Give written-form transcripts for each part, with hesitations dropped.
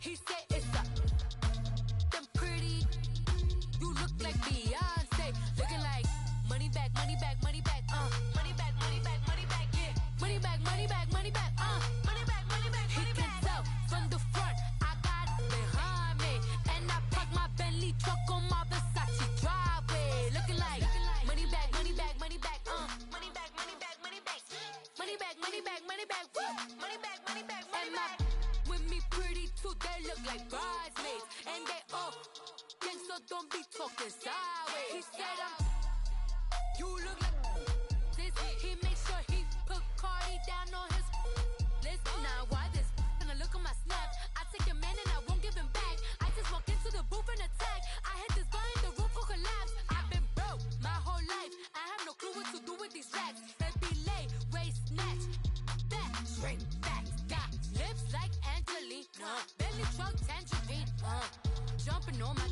He said it's a them pretty. You look like Beyonce, looking like money back, money back, money back, money back, money back, money back, yeah, money back, money back, money back, money back, money back. He can tell from the front, I got it behind me, and I park my Bentley truck on my Versace driveway, looking like money back, money back, money back, money back, money back, money back, money back, money back, money back, money back, money back, money back. With me pretty too, they look like bridesmaids, and they all gang, so don't be talking sideways. He said you look like this. He makes sure he put Cardi down on his list. Now why this? Gonna look at my snap. I take a man and I won't give him back. I just walk into the booth and attack. I hit this guy in the roof will collapse. I've been broke my whole life. I have no clue what to do with these racks. Baby lay, waist snatch, back straight back. Got lips like Angelina, belly truck tangerine. Jumping on my,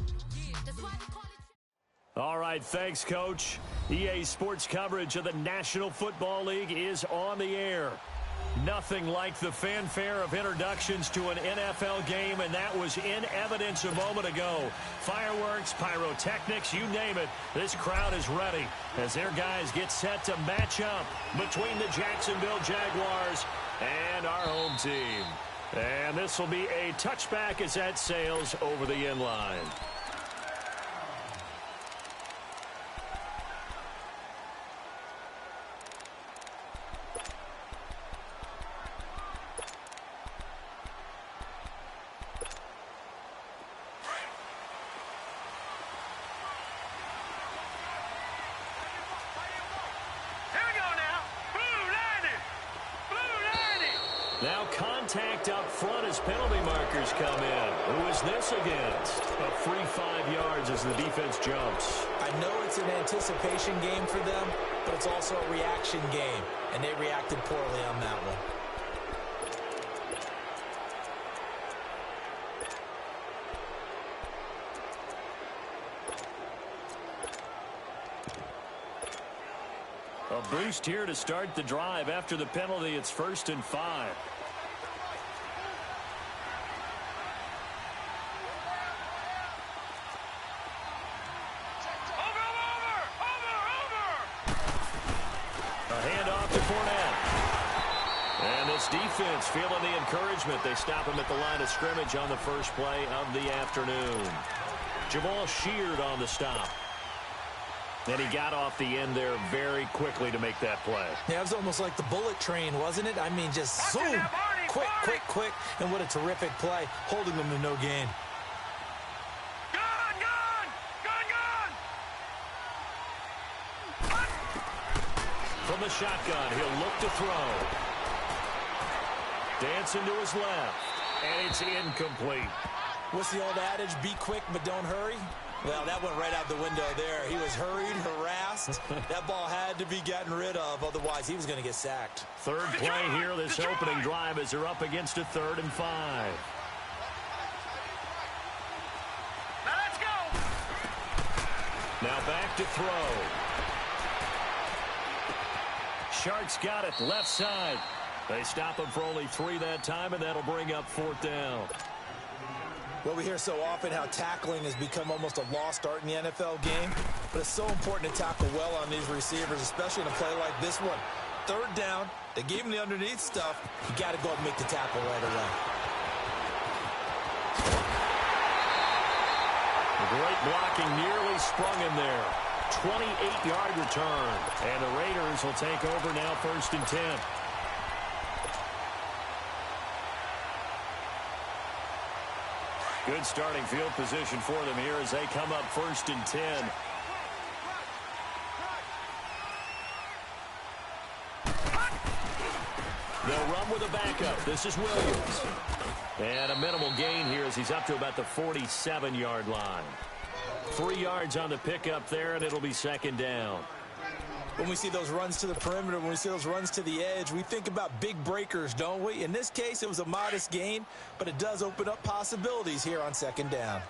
that's why they call it. All right, thanks, Coach. EA Sports coverage of the National Football League is on the air. Nothing like the fanfare of introductions to an NFL game, and that was in evidence a moment ago. Fireworks, pyrotechnics, you name it. This crowd is ready as their guys get set to match up between the Jacksonville Jaguars and our home team. And this will be a touchback as that sails over the end line. Now contact up front as penalty markers come in. Who is this against? A free 5 yards as the defense jumps. I know it's an anticipation game for them, but it's also a reaction game, and they reacted poorly on that one. A boost here to start the drive. After the penalty, it's 1st and 5. A handoff to Fournette. And this defense feeling the encouragement. They stop him at the line of scrimmage on the first play of the afternoon. Jamal Sheard on the stop. And he got off the end there very quickly to make that play. Yeah, it was almost like the bullet train, wasn't it? I mean, just zoom, quick, quick, quick, and what a terrific play, holding them to no gain. From the shotgun, he'll look to throw. Dancing to his left, and it's incomplete. What's the old adage, be quick but don't hurry? Well, that went right out the window there. He was hurried, harassed. That ball had to be gotten rid of, otherwise he was going to get sacked. Third play here, this opening drive as they're up against a 3rd and 5. Now let's go. Now back to throw. Sharks got it, left side. They stop him for only 3 that time, and that'll bring up 4th down. Well, we hear so often how tackling has become almost a lost art in the NFL game, but it's so important to tackle well on these receivers, especially in a play like this one. 3rd down, they gave him the underneath stuff. You got to go and make the tackle right away. The great blocking nearly sprung him there. 28-yard return, and the Raiders will take over now 1st and 10. Good starting field position for them here as they come up 1st and 10. They'll run with a backup. This is Williams. And a minimal gain here as he's up to about the 47-yard line. 3 yards on the pickup there, and it'll be 2nd down. When we see those runs to the perimeter, when we see those runs to the edge, we think about big breakers, don't we? In this case, it was a modest gain, but it does open up possibilities here on 2nd down.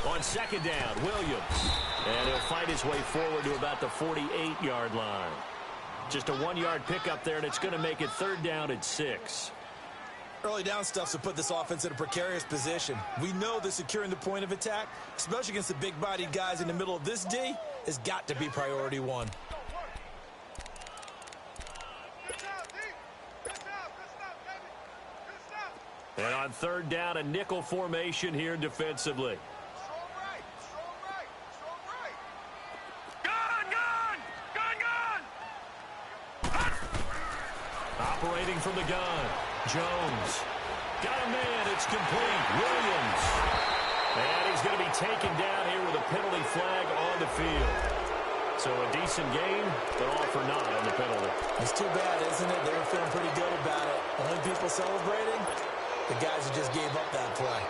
On 2nd down, Williams. And he'll fight his way forward to about the 48-yard line. Just a 1-yard pickup there, and it's going to make it 3rd down at 6. Early down stuff to put this offense in a precarious position. We know that securing the point of attack, especially against the big-bodied guys in the middle of this D, has got to be priority 1. And on 3rd down, a nickel formation here defensively. Operating from the gun, Jones. Got a man, it's complete. Williams. And he's going to be taken down here with a penalty flag on the field. So a decent game, but all for naught on the penalty. It's too bad, isn't it? They were feeling pretty good about it. Only people celebrating, the guys who just gave up that play.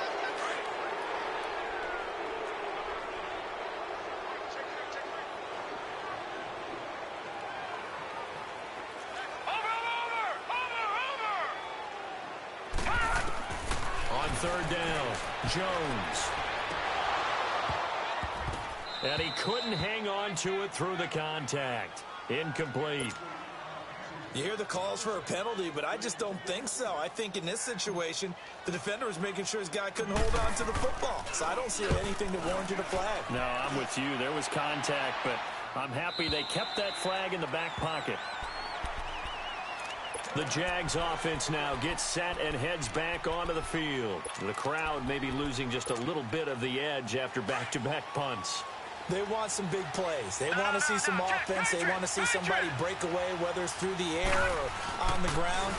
On 3rd down, Jones. And he couldn't hang on to it through the contact. Incomplete. You hear the calls for a penalty, but I just don't think so. I think in this situation, the defender was making sure his guy couldn't hold on to the football. So I don't see anything that warranted a flag. No, I'm with you. There was contact, but I'm happy they kept that flag in the back pocket. The Jags offense now gets set and heads back onto the field. The crowd may be losing just a little bit of the edge after back-to-back punts. They want some big plays. They want to see some offense. They want to see somebody break away, whether it's through the air or on the ground.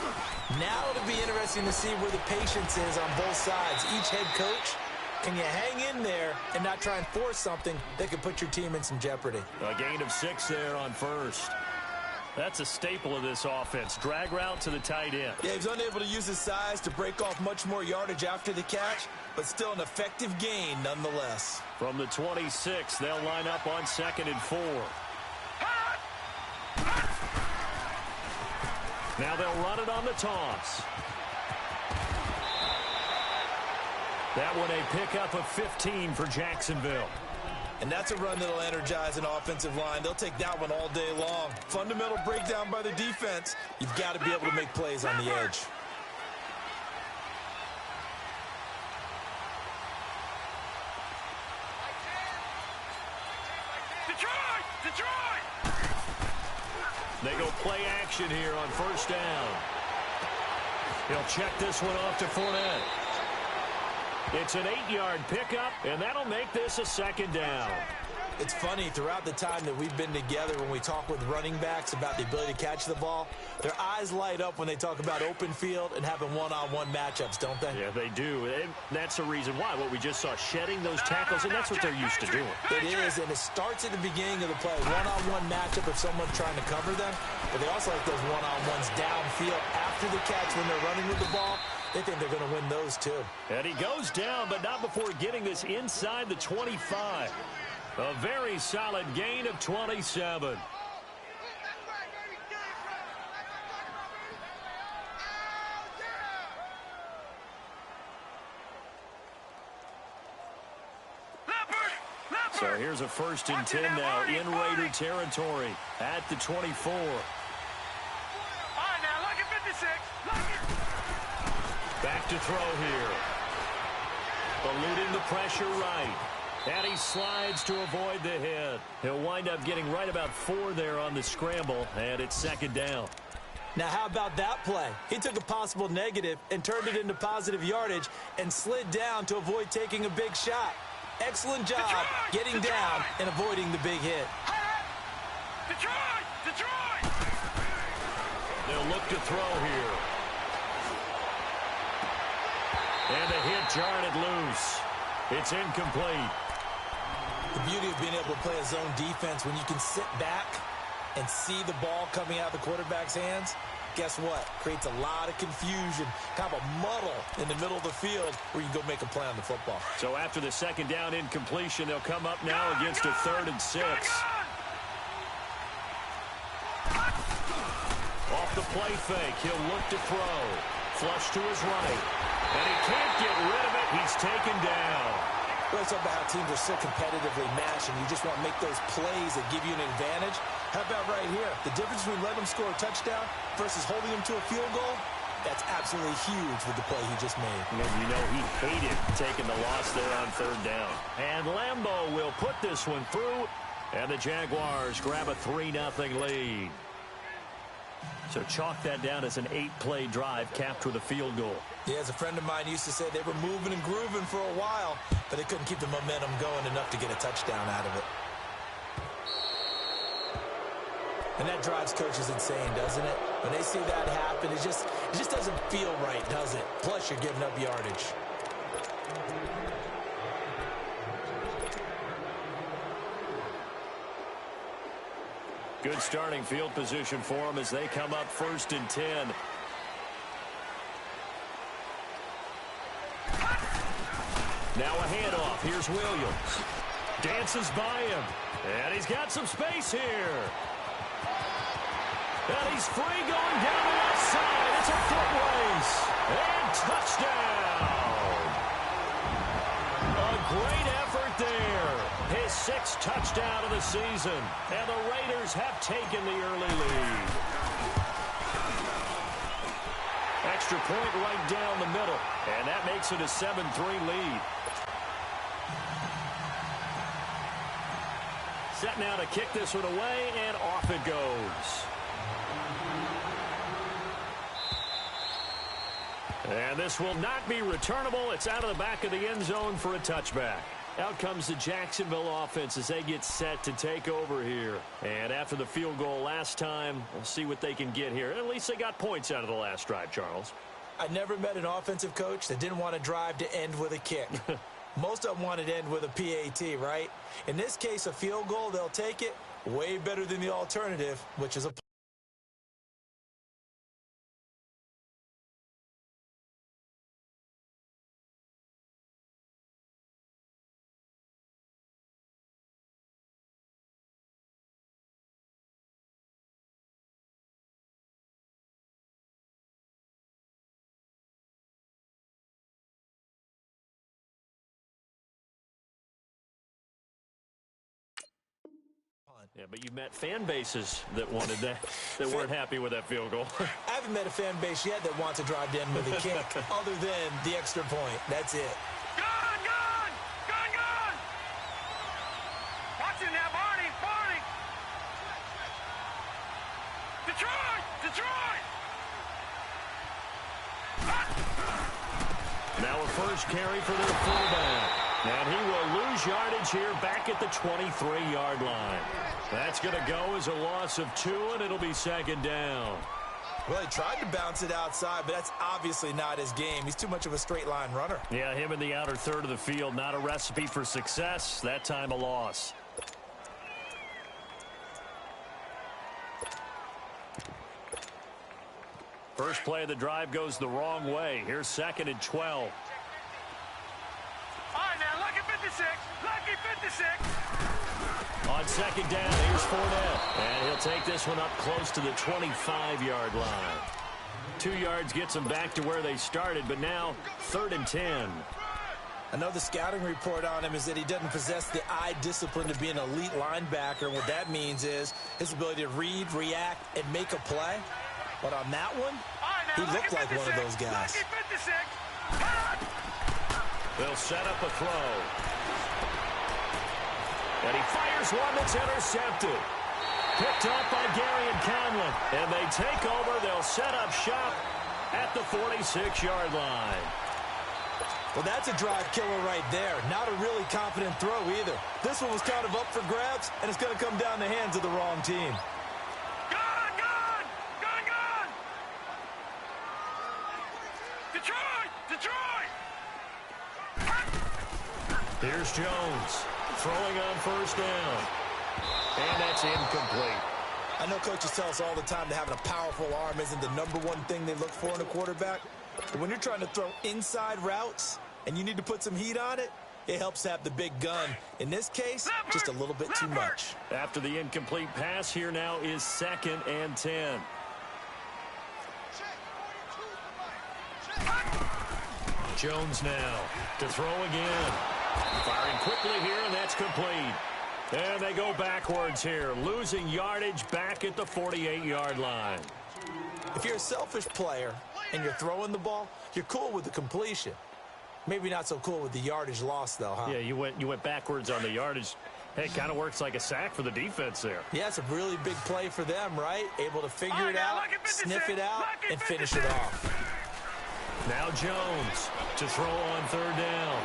Now it'll be interesting to see where the patience is on both sides. Each head coach, can you hang in there and not try and force something that could put your team in some jeopardy? A gain of 6 there on 1st. That's a staple of this offense. Drag route to the tight end. Yeah, he's unable to use his size to break off much more yardage after the catch, but still an effective gain nonetheless. From the 26, they'll line up on 2nd and 4. Now they'll run it on the toss. That one a pickup of 15 for Jacksonville. And that's a run that'll energize an offensive line. They'll take that one all day long. Fundamental breakdown by the defense. You've got to be able to make plays on the edge. Detroit! They go play action here on 1st down. He'll check this one off to Fournette. It's an 8-yard pickup, and that'll make this a 2nd down. It's funny, throughout the time that we've been together, when we talk with running backs about the ability to catch the ball, their eyes light up when they talk about open field and having one-on-one matchups, don't they? Yeah, they do. And that's the reason why. What we just saw, shedding those tackles, and that's what they're used to doing. It is, and it starts at the beginning of the play. One-on-one matchup if someone's trying to cover them, but they also like those one-on-ones downfield after the catch when they're running with the ball. They think they're going to win those, too. And he goes down, but not before getting this inside the 25. A very solid gain of 27. So here's a 1st and 10 now in Raider territory at the 24. All right, now, look at 56. Look at... Back to throw here. Eluding the pressure right. And he slides to avoid the hit. He'll wind up getting right about 4 there on the scramble, and it's 2nd down. Now, how about that play? He took a possible negative and turned it into positive yardage and slid down to avoid taking a big shot. Excellent job getting down and avoiding the big hit. Detroit! Detroit! They'll look to throw here. And the hit jarred it loose. It's incomplete. The beauty of being able to play a zone defense when you can sit back and see the ball coming out of the quarterback's hands, guess what? Creates a lot of confusion, kind of a muddle in the middle of the field where you can go make a play on the football. So after the 2nd down incompletion, they'll come up now against a 3rd and 6. Off the play fake, he'll look to throw. Flush to his right. And he can't get rid of it. He's taken down. Well, it's about how teams are so competitively matched, and you just want to make those plays that give you an advantage. How about right here? The difference between letting him score a touchdown versus holding him to a field goal, that's absolutely huge with the play he just made. And you know he hated taking the loss there on third down. And Lambeau will put this one through, and the Jaguars grab a 3-0 lead. So chalk that down as an 8-play drive capped with a field goal. Yeah, as a friend of mine used to say, they were moving and grooving for a while, but they couldn't keep the momentum going enough to get a touchdown out of it. And that drives coaches insane, doesn't it? When they see that happen, it just doesn't feel right, does it? Plus, you're giving up yardage. Good starting field position for them as they come up 1st and 10. Now a handoff. Here's Williams. Dances by him. And he's got some space here. And he's free going down the left side. It's a foot race. And touchdown. A great effort there. His 6th touchdown of the season. And the Raiders have taken the early lead. Extra point right down the middle. And that makes it a 7-3 lead. Set now to kick this one away, and off it goes. And this will not be returnable. It's out of the back of the end zone for a touchback. Out comes the Jacksonville offense as they get set to take over here. And after the field goal last time, we'll see what they can get here. At least they got points out of the last drive, Charles. I never met an offensive coach that didn't want to drive to end with a kick. Most of them wanted to end with a PAT, right? In this case, a field goal, they'll take it. Way better than the alternative, which is a Yeah, but you met fan bases that wanted that, that weren't happy with that field goal. I haven't met a fan base yet that wants to drive to end with a kick other than the extra point. That's it. Gone, gone! Gone, gone! Watch it now, Barney! Barney! Detroit! Detroit! Now a first carry for their fullback. And he will lose yardage here back at the 23-yard line. That's going to go as a loss of 2, and it'll be 2nd down. Well, he tried to bounce it outside, but that's obviously not his game. He's too much of a straight-line runner. Yeah, him in the outer third of the field, not a recipe for success. That time a loss. First play of the drive goes the wrong way. Here's 2nd and 12. All right, now, lucky 56. Lucky 56. On 2nd down, here's Fournette. And he'll take this one up close to the 25-yard line. 2 yards gets them back to where they started, but now 3rd and 10. I know the scouting report on him is that he doesn't possess the eye discipline to be an elite linebacker. What that means is his ability to read, react, and make a play. But on that one, he looked like one of those guys. They'll set up a throw. And he fires one that's intercepted. Picked up by Gary and Conlon. And they take over. They'll set up shop at the 46-yard line. Well, that's a drive killer right there. Not a really confident throw either. This one was kind of up for grabs, and it's going to come down the hands of the wrong team. Gone, gone! Gone, gone! Detroit! Detroit! Here's Jones throwing on 1st down. And that's incomplete. I know coaches tell us all the time that having a powerful arm isn't the #1 thing they look for in a quarterback. But when you're trying to throw inside routes and you need to put some heat on it, it helps to have the big gun. In this case, just a little bit too much. After the incomplete pass, here now is 2nd and 10. Jones now to throw again. Firing quickly here, and that's complete. And they go backwards here, losing yardage back at the 48-yard line. If you're a selfish player and you're throwing the ball, you're cool with the completion. Maybe not so cool with the yardage loss, though, huh? Yeah, you went backwards on the yardage. Hey, it kind of works like a sack for the defense there. Yeah, it's a really big play for them, right? Able to figure it out, sniff it out, and finish it off. Now Jones to throw on 3rd down.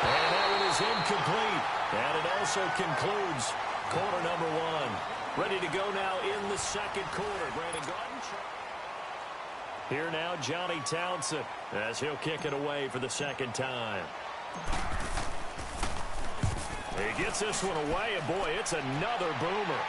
And that one is incomplete. And it also concludes quarter number 1. Ready to go now in the second quarter. Brandon Garden. Here now, Johnny Townsend, as he'll kick it away for the second time. He gets this one away, and boy, it's another boomer.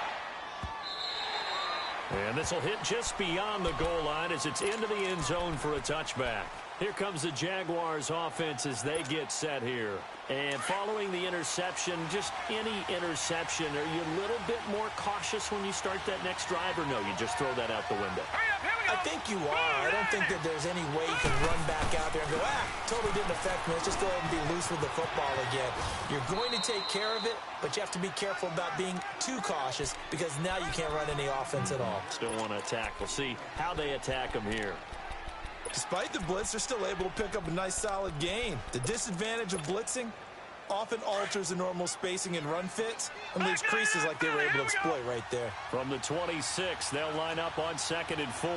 And this will hit just beyond the goal line as it's into the end zone for a touchback. Here comes the Jaguars offense as they get set here. And following the interception, just any interception, are you a little bit more cautious when you start that next drive, or no, you just throw that out the window? I think you are. I don't think that there's any way you can run back out there and go, totally didn't affect me. Let's just go ahead and be loose with the football again. You're going to take care of it, but you have to be careful about being too cautious because now you can't run any offense at all. Still want to attack. We'll see how they attack them here. Despite the blitz, they're still able to pick up a nice solid gain. The disadvantage of blitzing often alters the normal spacing and run fits and leaves creases like they were able to exploit right there. From the 26, they'll line up on 2nd and 4.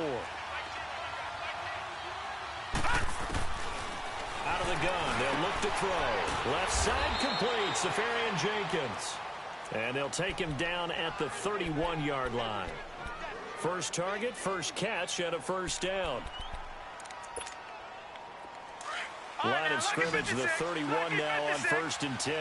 Out of the gun, they'll look to throw. Left side complete, Safarian Jenkins. And they'll take him down at the 31-yard line. First target, first catch at a 1st down. Line of scrimmage, the 31 now on 1st and 10.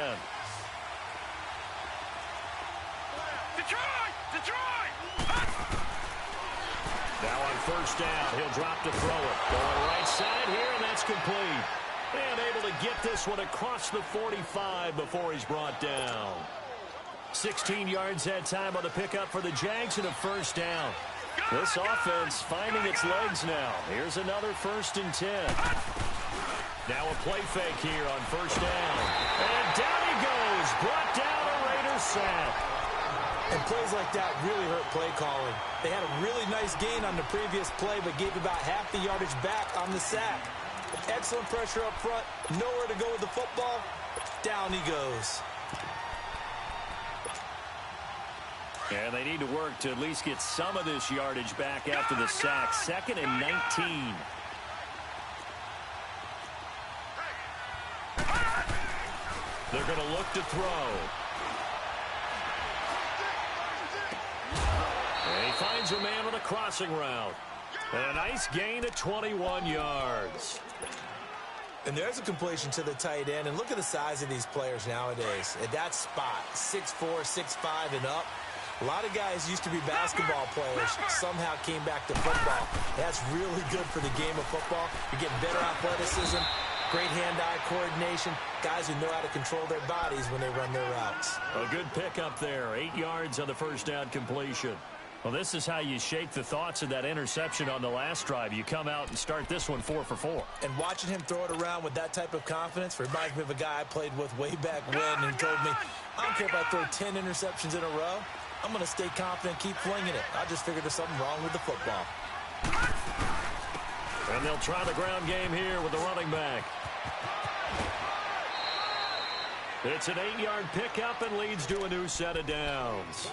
Now on 1st down, he'll drop to throw it. Going right side here, and that's complete. And able to get this one across the 45 before he's brought down. 16 yards that time on the pickup for the Jags and a 1st down. This offense finding its legs now. Here's another 1st and 10. Now a play fake here on 1st down. And down he goes. Brought down a Raiders sack. And plays like that really hurt play calling. They had a really nice gain on the previous play, but gave about half the yardage back on the sack. Excellent pressure up front. Nowhere to go with the football. Down he goes. And they need to work to at least get some of this yardage back after the sack. 2nd and 19. They're going to look to throw. And he finds a man with a crossing route. And a nice gain of 21 yards. And there's a completion to the tight end. And look at the size of these players nowadays. At that spot, 6'4", 6'5", and up. A lot of guys used to be basketball players, somehow came back to football. That's really good for the game of football. You're getting better athleticism, great hand-eye coordination, guys who know how to control their bodies when they run their routes. A good pickup there, 8 yards on the 1st down completion. Well, this is how you shake the thoughts of that interception on the last drive. You come out and start this one 4 for 4. And watching him throw it around with that type of confidence reminds me of a guy I played with way back when and told me, I don't care if I throw 10 interceptions in a row. I'm going to stay confident, keep flinging it. I just figured there's something wrong with the football. And they'll try the ground game here with the running back. It's an 8-yard pickup and leads to a new set of downs.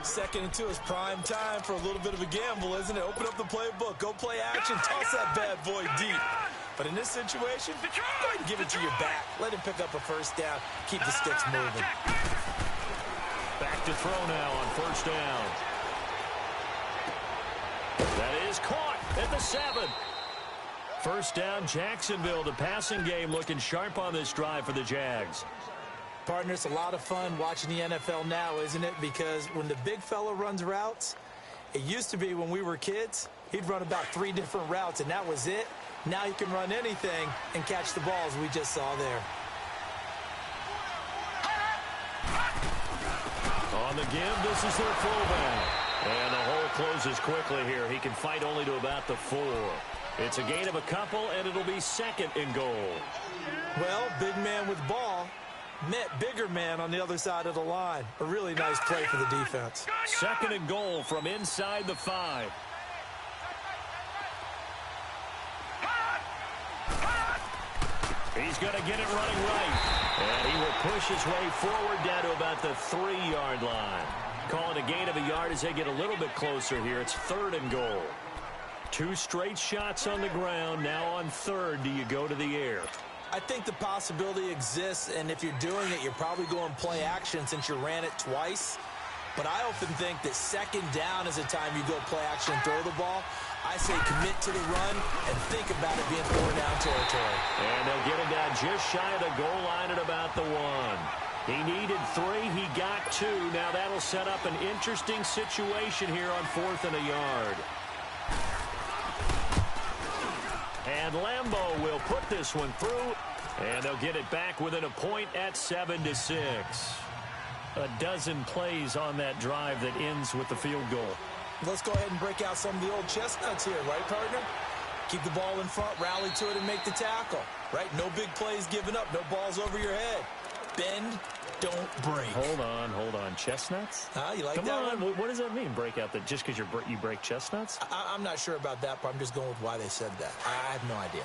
2nd and 2 is prime time for a little bit of a gamble, isn't it? Open up the playbook, go play action, toss that bad boy deep. But in this situation, go ahead and give it to your back. Let him pick up a 1st down, keep the sticks moving. Back to throw now on 1st down. That is caught at the 7. 1st down, Jacksonville. The passing game looking sharp on this drive for the Jags. Partner, it's a lot of fun watching the NFL now, isn't it? Because when the big fella runs routes, it used to be when we were kids, he'd run about 3 different routes, and that was it. Now he can run anything and catch the balls we just saw there. On the give, this is their fullback. And the hole closes quickly here. He can fight only to about the 4. It's a gain of a couple, and it'll be 2nd and goal. Well, big man with ball. Met bigger man on the other side of the line. A really nice play for the defense. Second and goal from inside the 5. He's going to get it running right. And he will push his way forward down to about the 3-yard line. Calling a gain of a yard as they get a little bit closer here. It's 3rd and goal. 2 straight shots on the ground. Now on 3rd, do you go to the air? I think the possibility exists, and if you're doing it, you're probably going play action since you ran it twice. But I often think that 2nd down is a time you go play action and throw the ball. I say commit to the run and think about it being 4-down territory. And they'll get him down just shy of the goal line at about the 1. He needed 3. He got 2. Now that'll set up an interesting situation here on 4th and a yard. And Lambeau will put this one through, and they'll get it back within a point at 7-6. A dozen plays on that drive that ends with the field goal. Let's go ahead and break out some of the old chestnuts here, right, partner? Keep the ball in front, rally to it, and make the tackle, right? No big plays given up, no balls over your head. Bend, don't break. Hold on. Chestnuts? You like Come that on. one? What does that mean, break out? That just because you break chestnuts? I'm not sure about that, but I'm just going with why they said that. I have no idea.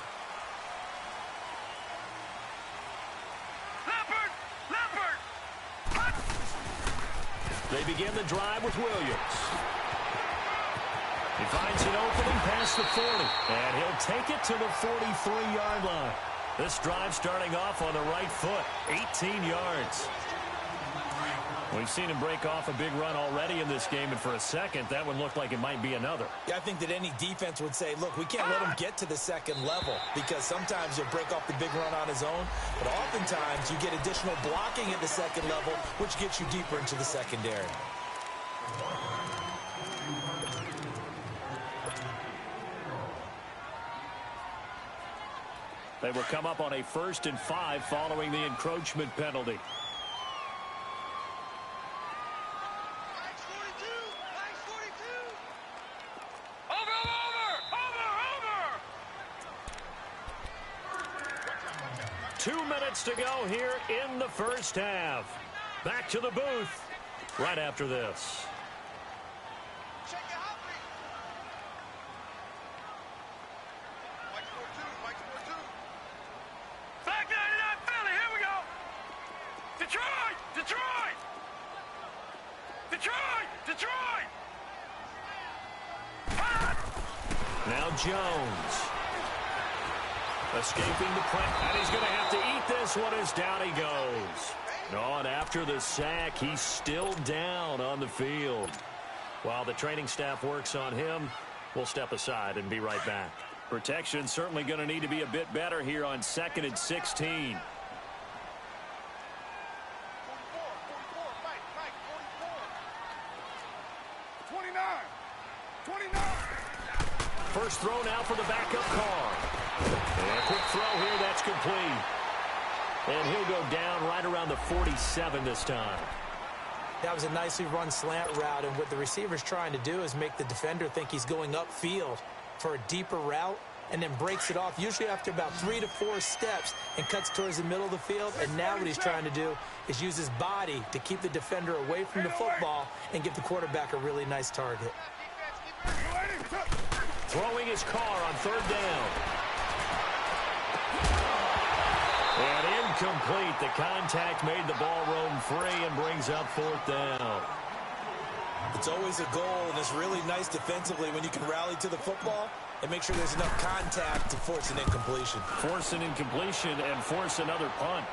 They begin the drive with Williams. He finds an opening past the 40, and he'll take it to the 43-yard line. This drive starting off on the right foot, 18 yards. We've seen him break off a big run already in this game, and for a second, that one looked like it might be another. Yeah, I think that any defense would say, look, we can't let him get to the 2nd level, because sometimes he'll break off the big run on his own, but oftentimes you get additional blocking at the 2nd level, which gets you deeper into the secondary. They will come up on a 1st and 5 following the encroachment penalty. Over! 2 minutes to go here in the first half. Back to the booth right after this. Detroit! Now Jones. Escaping the press, and he's going to have to eat this one as down he goes. Oh, and after the sack, he's still down on the field. While the training staff works on him, we'll step aside and be right back. Protection certainly going to need to be a bit better here on 2nd and 16. First throw now for the backup Carr. And a quick throw here, that's complete. And he'll go down right around the 47 this time. That was a nicely run slant route, and what the receiver's trying to do is make the defender think he's going upfield for a deeper route, and then breaks it off, usually after about 3 to 4 steps, and cuts towards the middle of the field. And now what he's trying to do is use his body to keep the defender away from the football and give the quarterback a really nice target. Throwing his Carr on 3rd down. And incomplete. The contact made the ball roam free and brings up 4th down. It's always a goal, and it's really nice defensively when you can rally to the football and make sure there's enough contact to force an incompletion. Force an incompletion and force another punt.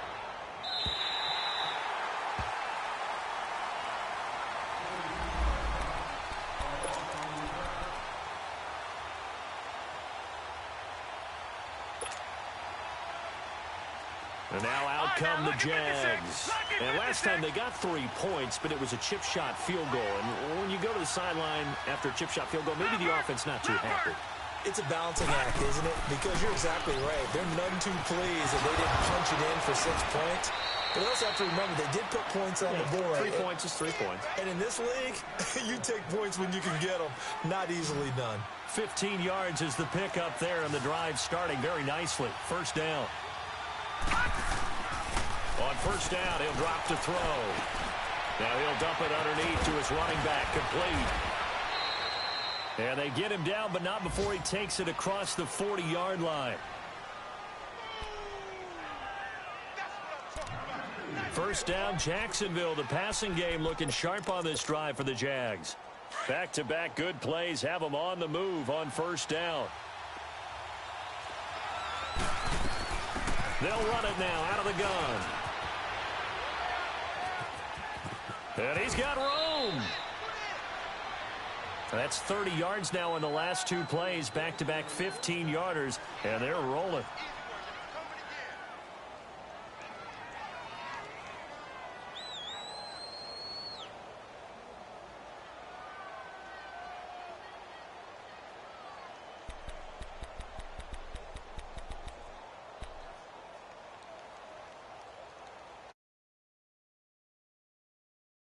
And now out come the Jags. And last time they got 3 points, but it was a chip shot field goal. And when you go to the sideline after a chip shot field goal, maybe the offense not too happy. It's a balancing act, isn't it? Because you're exactly right. They're none too pleased that they didn't punch it in for 6 points. But you also have to remember, they did put points on the board. 3 points is 3 points. And in this league, you take points when you can get them. Not easily done. 15 yards is the pickup there, and the drive starting very nicely. First down. On first down, he'll drop to throw. Now he'll dump it underneath to his running back, complete. And they get him down, but not before he takes it across the 40-yard line. First down, Jacksonville. The passing game looking sharp on this drive for the Jags. Back-to-back good plays have them on the move on first down. They'll run it now out of the gun. And he's got room. That's 30 yards now in the last two plays. Back-to-back 15-yarders, and they're rolling.